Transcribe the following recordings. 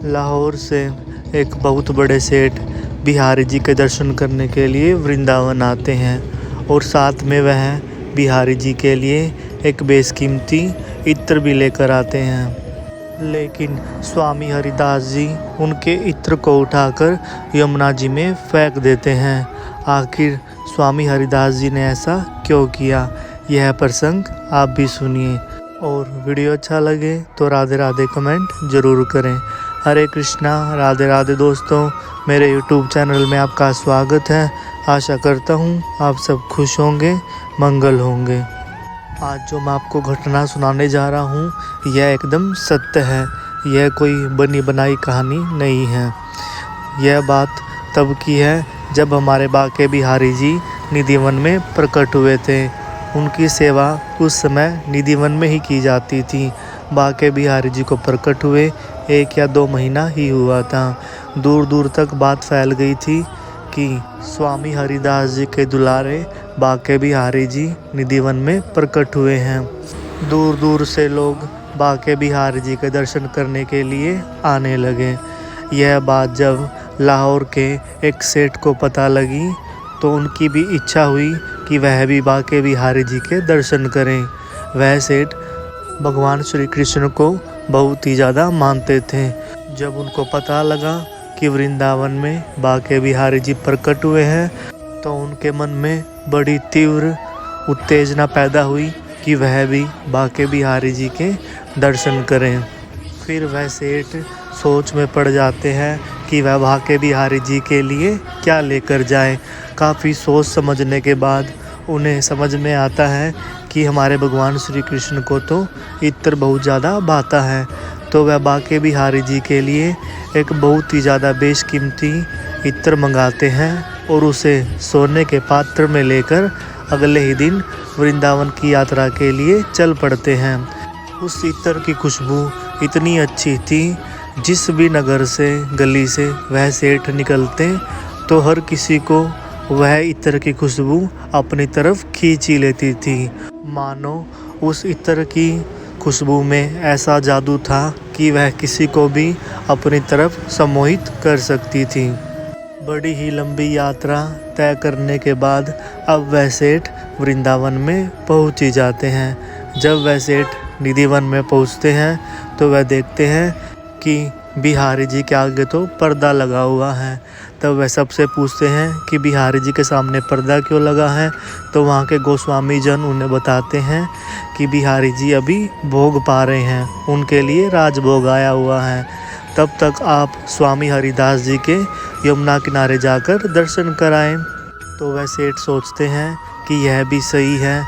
लाहौर से एक बहुत बड़े सेठ बिहारी जी के दर्शन करने के लिए वृंदावन आते हैं और साथ में वह बिहारी जी के लिए एक बेशकीमती इत्र भी लेकर आते हैं। लेकिन स्वामी हरिदास जी उनके इत्र को उठाकर यमुना जी में फेंक देते हैं। आखिर स्वामी हरिदास जी ने ऐसा क्यों किया, यह प्रसंग आप भी सुनिए। और वीडियो अच्छा लगे तो राधे राधे कमेंट ज़रूर करें। हरे कृष्णा, राधे राधे दोस्तों, मेरे YouTube चैनल में आपका स्वागत है। आशा करता हूँ आप सब खुश होंगे, मंगल होंगे। आज जो मैं आपको घटना सुनाने जा रहा हूँ यह एकदम सत्य है, यह कोई बनी बनाई कहानी नहीं है। यह बात तब की है जब हमारे बाके बिहारी जी निधिवन में प्रकट हुए थे। उनकी सेवा उस समय निधिवन में ही की जाती थी। बाके बिहारी जी को प्रकट हुए 1 या 2 महीना ही हुआ था। दूर दूर तक बात फैल गई थी कि स्वामी हरिदास जी के दुलारे बाके बिहारी जी निधिवन में प्रकट हुए हैं। दूर दूर से लोग बाके बिहारी जी के दर्शन करने के लिए आने लगे। यह बात जब लाहौर के एक सेठ को पता लगी तो उनकी भी इच्छा हुई कि वह भी बाके बिहारी जी के दर्शन करें। वह सेठ भगवान श्री कृष्ण को बहुत ही ज़्यादा मानते थे। जब उनको पता लगा कि वृंदावन में बाके बिहारी जी प्रकट हुए हैं तो उनके मन में बड़ी तीव्र उत्तेजना पैदा हुई कि वह भी बाके बिहारी जी के दर्शन करें। फिर वह सेठ सोच में पड़ जाते हैं कि वह बाके बिहारी जी के लिए क्या लेकर जाएं। काफ़ी सोच समझने के बाद उन्हें समझ में आता है कि हमारे भगवान श्री कृष्ण को तो इत्र बहुत ज़्यादा भाता है। तो वह बाके बिहारी जी के लिए एक बहुत ही ज़्यादा बेशकीमती इत्र मंगाते हैं और उसे सोने के पात्र में लेकर अगले ही दिन वृंदावन की यात्रा के लिए चल पड़ते हैं। उस इत्र की खुशबू इतनी अच्छी थी, जिस भी नगर से गली से वह सेठ निकलते तो हर किसी को वह इत्र की खुशबू अपनी तरफ खींच ही लेती थी। मानो उस इत्र की खुशबू में ऐसा जादू था कि वह किसी को भी अपनी तरफ सम्मोहित कर सकती थी। बड़ी ही लंबी यात्रा तय करने के बाद अब वह सेठ वृंदावन में पहुंच ही जाते हैं। जब वह सेठ निधिवन में पहुंचते हैं तो वह देखते हैं कि बिहारी जी के आगे तो पर्दा लगा हुआ है। तब वह सबसे पूछते हैं कि बिहारी जी के सामने पर्दा क्यों लगा है। तो वहाँ के गोस्वामी जन उन्हें बताते हैं कि बिहारी जी अभी भोग पा रहे हैं, उनके लिए राजभोग आया हुआ है। तब तक आप स्वामी हरिदास जी के यमुना किनारे जाकर दर्शन कराएं। तो वह सेठ सोचते हैं कि यह भी सही है,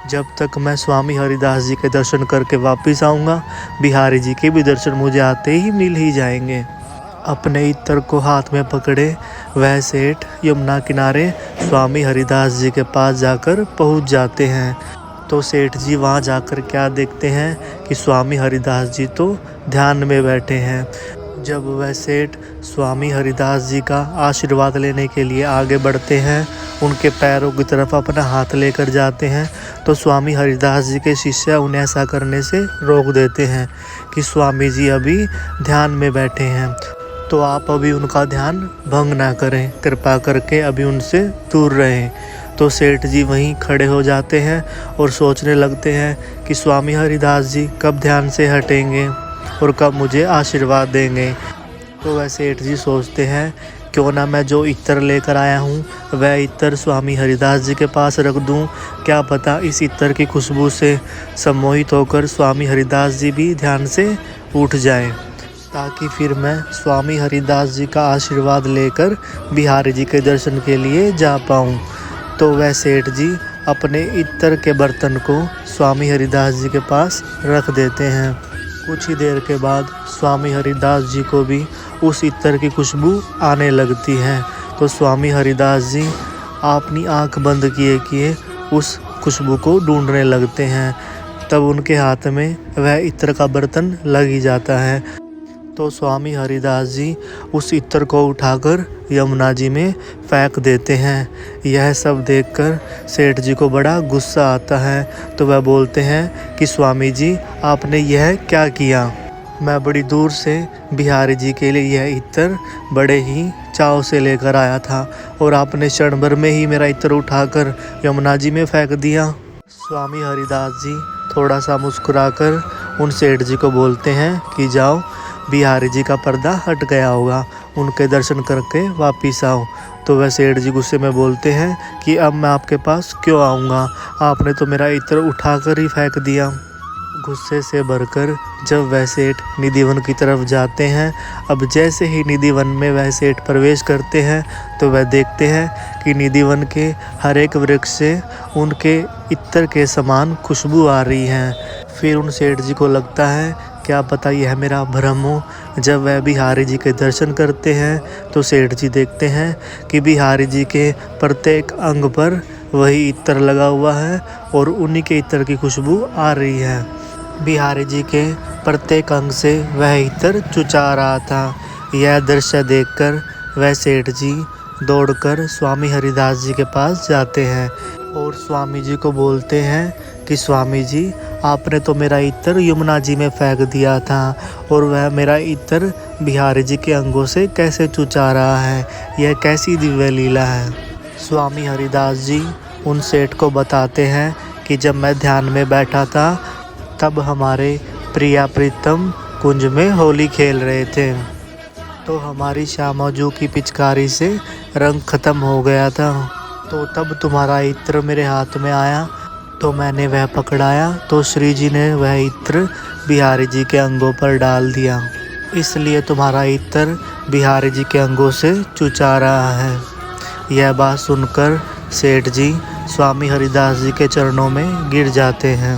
जब तक मैं स्वामी हरिदास जी के दर्शन करके वापस आऊँगा बिहारी जी के भी दर्शन मुझे आते ही मिल ही जाएंगे। अपने इत्र को हाथ में पकड़े वह सेठ यमुना किनारे स्वामी हरिदास जी के पास जाकर पहुंच जाते हैं। तो सेठ जी वहां जाकर क्या देखते हैं कि स्वामी हरिदास जी तो ध्यान में बैठे हैं। जब वह सेठ स्वामी हरिदास जी का आशीर्वाद लेने के लिए आगे बढ़ते हैं, उनके पैरों की तरफ अपना हाथ लेकर जाते हैं तो स्वामी हरिदास जी के शिष्य उन्हें ऐसा करने से रोक देते हैं कि स्वामी जी अभी ध्यान में बैठे हैं, तो आप अभी उनका ध्यान भंग ना करें, कृपा करके अभी उनसे दूर रहें। तो सेठ जी वहीं खड़े हो जाते हैं और सोचने लगते हैं कि स्वामी हरिदास जी कब ध्यान से हटेंगे और कब मुझे आशीर्वाद देंगे। तो वह सेठ जी सोचते हैं क्यों ना मैं जो इत्र लेकर आया हूँ वह इत्र स्वामी हरिदास जी के पास रख दूँ। क्या पता इस इत्र की खुशबू से सम्मोहित होकर स्वामी हरिदास जी भी ध्यान से उठ जाएं, ताकि फिर मैं स्वामी हरिदास जी का आशीर्वाद लेकर बिहारी जी के दर्शन के लिए जा पाऊँ। तो वह सेठ जी अपने इत्र के बर्तन को स्वामी हरिदास जी के पास रख देते हैं। कुछ ही देर के बाद स्वामी हरिदास जी को भी उस इत्र की खुशबू आने लगती है। तो स्वामी हरिदास जी अपनी आंख बंद किए किए उस खुशबू को ढूंढने लगते हैं। तब उनके हाथ में वह इत्र का बर्तन लग ही जाता है। तो स्वामी हरिदास जी उस इत्र को उठाकर यमुना जी में फेंक देते हैं। यह सब देखकर सेठ जी को बड़ा गुस्सा आता है। तो वह बोलते हैं कि स्वामी जी आपने यह क्या किया। मैं बड़ी दूर से बिहारी जी के लिए यह इत्र बड़े ही चाव से लेकर आया था और आपने क्षण भर में ही मेरा इत्र उठाकर यमुना जी में फेंक दिया। स्वामी हरिदास जी थोड़ा सा मुस्कुराकर उन सेठ जी को बोलते हैं कि जाओ, बिहारी जी का पर्दा हट गया होगा, उनके दर्शन करके वापिस आओ। तो वह सेठ जी गुस्से में बोलते हैं कि अब मैं आपके पास क्यों आऊँगा, आपने तो मेरा इत्र उठाकर ही फेंक दिया। गुस्से से भरकर जब वह सेठ निधिवन की तरफ जाते हैं, अब जैसे ही निधिवन में वह सेठ प्रवेश करते हैं तो वह देखते हैं कि निधिवन के हर एक वृक्ष से उनके इत्र के समान खुशबू आ रही है। फिर उन सेठ जी को लगता है क्या पता यह मेरा भ्रम हो। जब वह बिहारी जी के दर्शन करते हैं तो सेठ जी देखते हैं कि बिहारी जी के प्रत्येक अंग पर वही इत्र लगा हुआ है और उन्हीं के इत्र की खुशबू आ रही है। बिहारी जी के प्रत्येक अंग से वह इत्र चुचा रहा था। यह दृश्य देखकर वह सेठ जी दौड़कर स्वामी हरिदास जी के पास जाते हैं और स्वामी जी को बोलते हैं कि स्वामी जी, आपने तो मेरा इत्र यमुना जी में फेंक दिया था और वह मेरा इत्र बिहारी जी के अंगों से कैसे चुचा रहा है, यह कैसी दिव्य लीला है। स्वामी हरिदास जी उन सेठ को बताते हैं कि जब मैं ध्यान में बैठा था तब हमारे प्रिया प्रीतम कुंज में होली खेल रहे थे, तो हमारी श्यामाजू की पिचकारी से रंग खत्म हो गया था। तो तब तुम्हारा इत्र मेरे हाथ में आया तो मैंने वह पकड़ाया, तो श्री जी ने वह इत्र बिहारी जी के अंगों पर डाल दिया, इसलिए तुम्हारा इत्र बिहारी जी के अंगों से चुचा रहा है। यह बात सुनकर सेठ जी स्वामी हरिदास जी के चरणों में गिर जाते हैं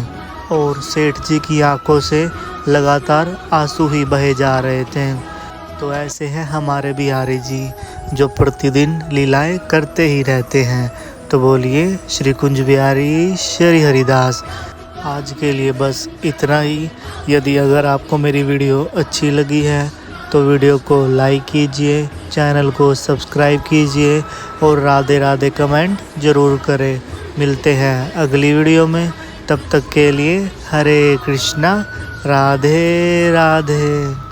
और सेठ जी की आंखों से लगातार आंसू ही बहे जा रहे थे। तो ऐसे हैं हमारे बिहारी जी जो प्रतिदिन लीलाएं करते ही रहते हैं। तो बोलिए श्री कुंज बिहारी श्री हरिदास। आज के लिए बस इतना ही। यदि अगर आपको मेरी वीडियो अच्छी लगी है तो वीडियो को लाइक कीजिए, चैनल को सब्सक्राइब कीजिए और राधे राधे कमेंट ज़रूर करें। मिलते हैं अगली वीडियो में, तब तक के लिए हरे कृष्णा, राधे राधे।